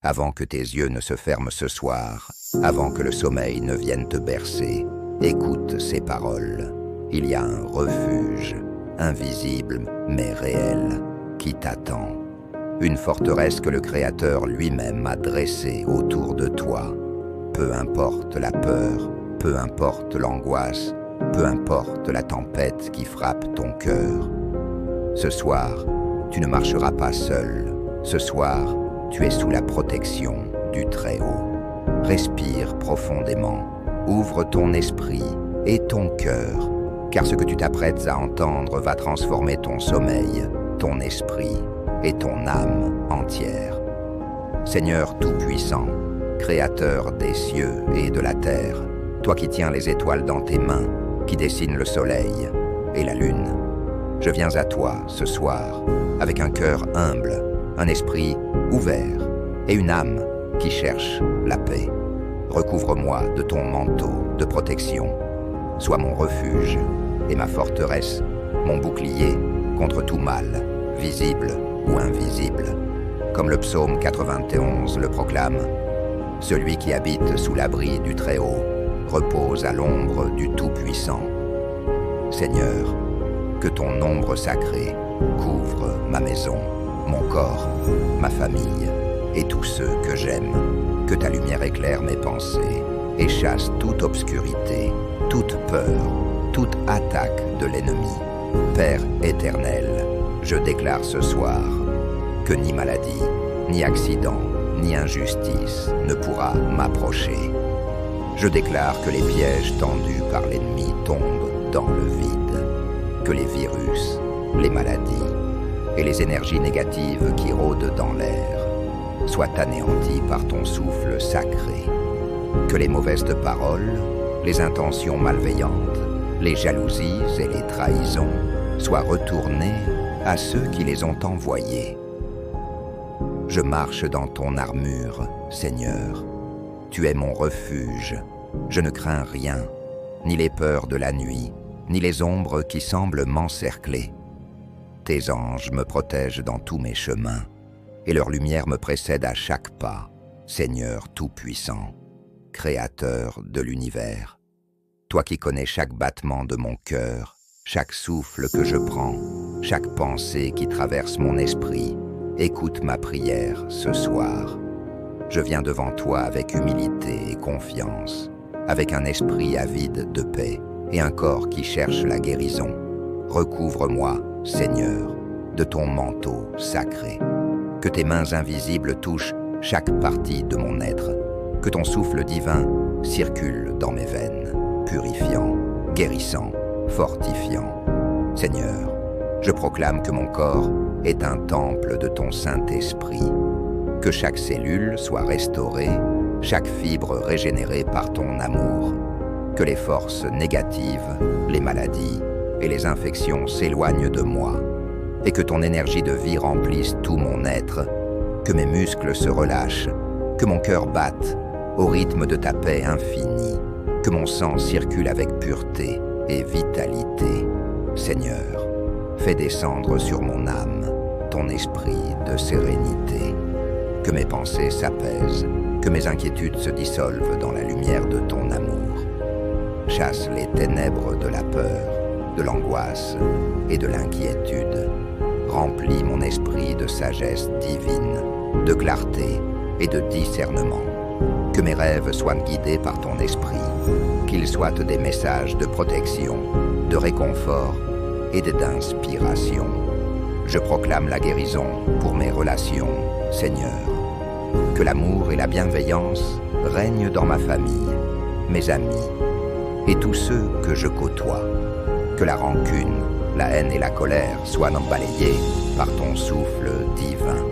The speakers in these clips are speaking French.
Avant que tes yeux ne se ferment ce soir, avant que le sommeil ne vienne te bercer, écoute ces paroles. Il y a un refuge, invisible mais réel, qui t'attend. Une forteresse que le Créateur lui-même a dressée autour de toi. Peu importe la peur, peu importe l'angoisse, peu importe la tempête qui frappe ton cœur. Ce soir, tu ne marcheras pas seul. Ce soir, tu es sous la protection du Très-Haut. Respire profondément, ouvre ton esprit et ton cœur, car ce que tu t'apprêtes à entendre va transformer ton sommeil, ton esprit et ton âme entière. Seigneur Tout-Puissant, Créateur des cieux et de la terre, toi qui tiens les étoiles dans tes mains, qui dessines le soleil et la lune, je viens à toi ce soir avec un cœur humble, un esprit ouvert et une âme qui cherche la paix. Recouvre-moi de ton manteau de protection. Sois mon refuge et ma forteresse, mon bouclier contre tout mal, visible ou invisible. Comme le psaume 91 le proclame, « Celui qui habite sous l'abri du Très-Haut repose à l'ombre du Tout-Puissant. » Seigneur, que ton ombre sacrée couvre ma maison, mon corps, ma famille et tous ceux que j'aime. Que ta lumière éclaire mes pensées et chasse toute obscurité, toute peur, toute attaque de l'ennemi. Père éternel, je déclare ce soir que ni maladie, ni accident, ni injustice ne pourra m'approcher. Je déclare que les pièges tendus par l'ennemi tombent dans le vide, que les virus, les maladies et les énergies négatives qui rôdent dans l'air soient anéantis par ton souffle sacré, que les mauvaises paroles, les intentions malveillantes, les jalousies et les trahisons soient retournées à ceux qui les ont envoyées. Je marche dans ton armure, Seigneur. Tu es mon refuge. Je ne crains rien, ni les peurs de la nuit, ni les ombres qui semblent m'encercler. Tes anges me protègent dans tous mes chemins, et leur lumière me précède à chaque pas, Seigneur Tout-Puissant, Créateur de l'univers. Toi qui connais chaque battement de mon cœur, chaque souffle que je prends, chaque pensée qui traverse mon esprit, écoute ma prière ce soir. Je viens devant toi avec humilité et confiance, avec un esprit avide de paix et un corps qui cherche la guérison. Recouvre-moi, Seigneur, de ton manteau sacré. Que tes mains invisibles touchent chaque partie de mon être. Que ton souffle divin circule dans mes veines, purifiant, guérissant, fortifiant. Seigneur, je proclame que mon corps est un temple de ton Saint-Esprit. Que chaque cellule soit restaurée, chaque fibre régénérée par ton amour. Que les forces négatives, les maladies et les infections s'éloignent de moi. Et que ton énergie de vie remplisse tout mon être, que mes muscles se relâchent, que mon cœur batte au rythme de ta paix infinie, que mon sang circule avec pureté et vitalité. Seigneur, fais descendre sur mon âme ton esprit de sérénité, que mes pensées s'apaisent, que mes inquiétudes se dissolvent dans la lumière de ton amour. Chasse les ténèbres de la peur, de l'angoisse et de l'inquiétude. Remplis mon esprit de sagesse divine, de clarté et de discernement. Que mes rêves soient guidés par ton esprit, qu'ils soient des messages de protection, de réconfort et d'inspiration. Je proclame la guérison pour mes relations, Seigneur. Que l'amour et la bienveillance règnent dans ma famille, mes amis et tous ceux que je côtoie. Que la rancune, la haine et la colère soient balayées par ton souffle divin.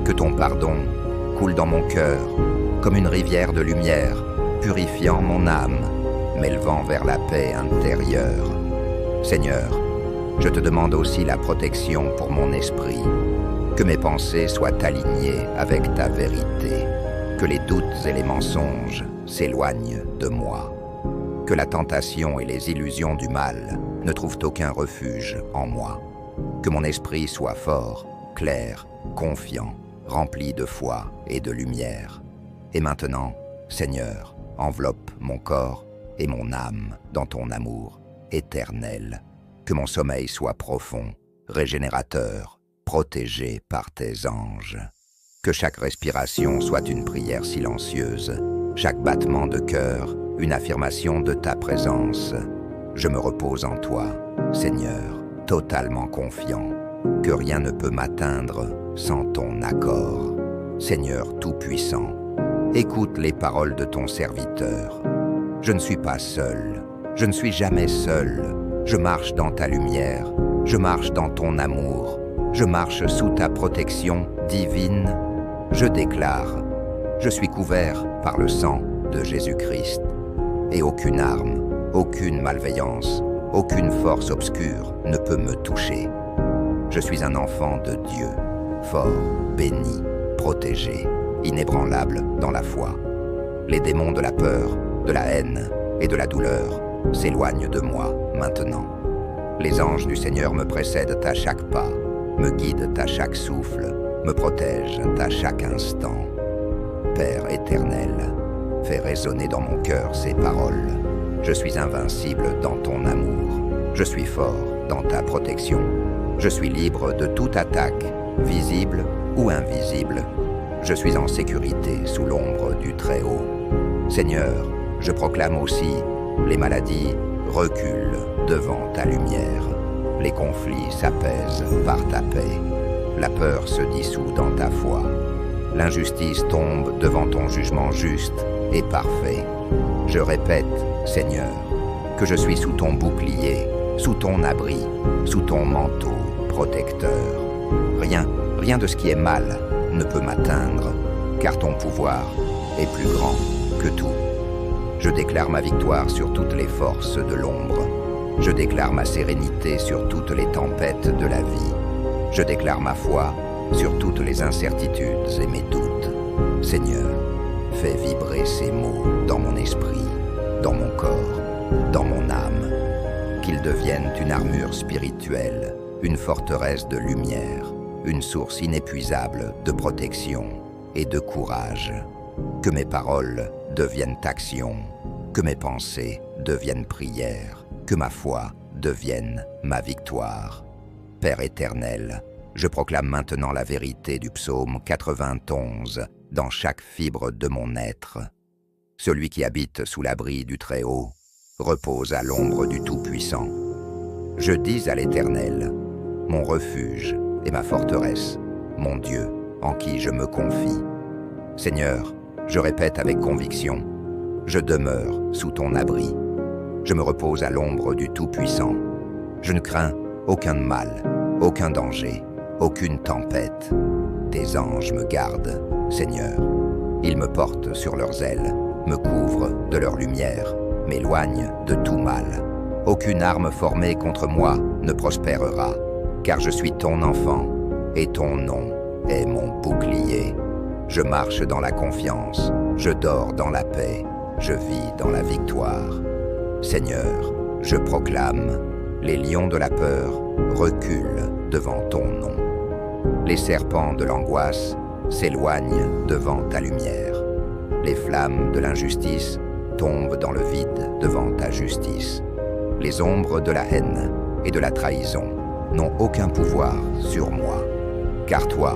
Que ton pardon coule dans mon cœur comme une rivière de lumière, purifiant mon âme, m'élevant vers la paix intérieure. Seigneur, je te demande aussi la protection pour mon esprit. Que mes pensées soient alignées avec ta vérité. Que les doutes et les mensonges s'éloignent de moi. Que la tentation et les illusions du mal ne trouvent aucun refuge en moi. Que mon esprit soit fort, clair, confiant, rempli de foi et de lumière. Et maintenant, Seigneur, enveloppe mon corps et mon âme dans ton amour éternel. Que mon sommeil soit profond, régénérateur, protégé par tes anges. Que chaque respiration soit une prière silencieuse, chaque battement de cœur, une affirmation de ta présence. Je me repose en toi, Seigneur, totalement confiant, que rien ne peut m'atteindre sans ton accord. Seigneur Tout-Puissant, écoute les paroles de ton serviteur. Je ne suis pas seul, je ne suis jamais seul. Je marche dans ta lumière, je marche dans ton amour, je marche sous ta protection divine. Je déclare, je suis couvert par le sang de Jésus-Christ. Et aucune arme, aucune malveillance, aucune force obscure ne peut me toucher. Je suis un enfant de Dieu, fort, béni, protégé, inébranlable dans la foi. Les démons de la peur, de la haine et de la douleur s'éloignent de moi maintenant. Les anges du Seigneur me précèdent à chaque pas, me guident à chaque souffle, me protègent à chaque instant. Père éternel, fais résonner dans mon cœur ces paroles. Je suis invincible dans ton amour. Je suis fort dans ta protection. Je suis libre de toute attaque, visible ou invisible. Je suis en sécurité sous l'ombre du Très-Haut. Seigneur, je proclame aussi, les maladies reculent devant ta lumière. Les conflits s'apaisent par ta paix. La peur se dissout dans ta foi. L'injustice tombe devant ton jugement juste et parfait. Je répète, Seigneur, que je suis sous ton bouclier, sous ton abri, sous ton manteau protecteur. Rien de ce qui est mal ne peut m'atteindre, car ton pouvoir est plus grand que tout. Je déclare ma victoire sur toutes les forces de l'ombre. Je déclare ma sérénité sur toutes les tempêtes de la vie. Je déclare ma foi sur toutes les incertitudes et mes doutes. Seigneur, fais vibrer ces mots dans mon esprit, dans mon corps, dans mon âme, qu'ils deviennent une armure spirituelle, une forteresse de lumière, une source inépuisable de protection et de courage. Que mes paroles deviennent action, que mes pensées deviennent prière, que ma foi devienne ma victoire. Père éternel, je proclame maintenant la vérité du psaume 91 dans chaque fibre de mon être. Celui qui habite sous l'abri du Très-Haut repose à l'ombre du Tout-Puissant. Je dis à l'Éternel, mon refuge et ma forteresse, mon Dieu en qui je me confie. Seigneur, je répète avec conviction, je demeure sous ton abri. Je me repose à l'ombre du Tout-Puissant. Je ne crains aucun mal, aucun danger, aucune tempête. Tes anges me gardent, Seigneur. Ils me portent sur leurs ailes, me couvrent de leur lumière, m'éloignent de tout mal. Aucune arme formée contre moi ne prospérera, car je suis ton enfant, et ton nom est mon bouclier. Je marche dans la confiance, je dors dans la paix, je vis dans la victoire. Seigneur, je proclame, les lions de la peur reculent devant ton nom. Les serpents de l'angoisse s'éloignent devant ta lumière. Les flammes de l'injustice tombent dans le vide devant ta justice. Les ombres de la haine et de la trahison n'ont aucun pouvoir sur moi. Car toi,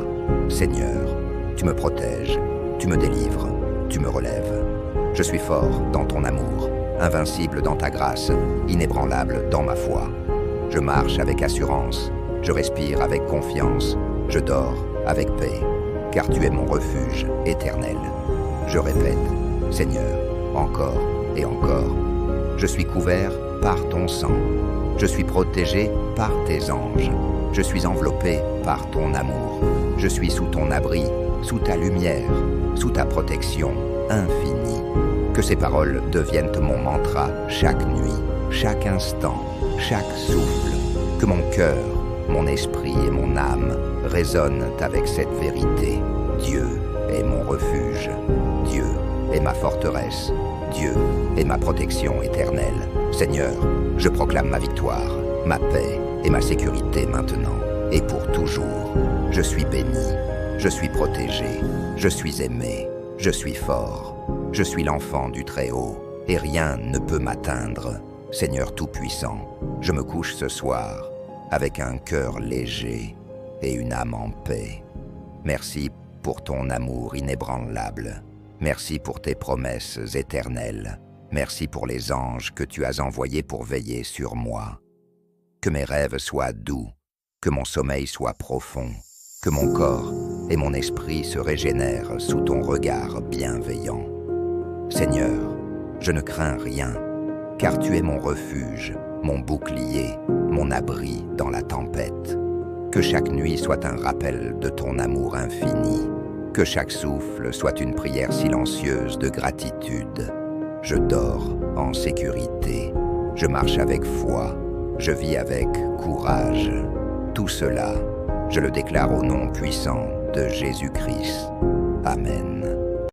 Seigneur, tu me protèges, tu me délivres, tu me relèves. Je suis fort dans ton amour, invincible dans ta grâce, inébranlable dans ma foi. Je marche avec assurance, je respire avec confiance, je dors avec paix, car tu es mon refuge éternel. Je répète, Seigneur, encore et encore, je suis couvert par ton sang, je suis protégé par tes anges, je suis enveloppé par ton amour, je suis sous ton abri, sous ta lumière, sous ta protection infinie. Que ces paroles deviennent mon mantra chaque nuit, chaque instant, chaque souffle. Que mon cœur, mon esprit et mon âme résonnent avec cette vérité. Dieu est mon refuge, Dieu est ma forteresse, Dieu est ma protection éternelle. Seigneur, je proclame ma victoire, ma paix et ma sécurité maintenant et pour toujours. Je suis béni, Je suis protégé, je suis aimé, je suis fort, je suis l'enfant du Très-Haut, et rien ne peut m'atteindre. Seigneur Tout-Puissant, je me couche ce soir avec un cœur léger et une âme en paix. Merci pour ton amour inébranlable. Merci pour tes promesses éternelles. Merci pour les anges que tu as envoyés pour veiller sur moi. Que mes rêves soient doux, que mon sommeil soit profond, que mon corps et mon esprit se régénèrent sous ton regard bienveillant. Seigneur, je ne crains rien, car tu es mon refuge, mon bouclier, mon abri dans la tempête. Que chaque nuit soit un rappel de ton amour infini, que chaque souffle soit une prière silencieuse de gratitude. Je dors en sécurité, je marche avec foi, je vis avec courage. Tout cela, je le déclare au nom puissant de Jésus-Christ. Amen.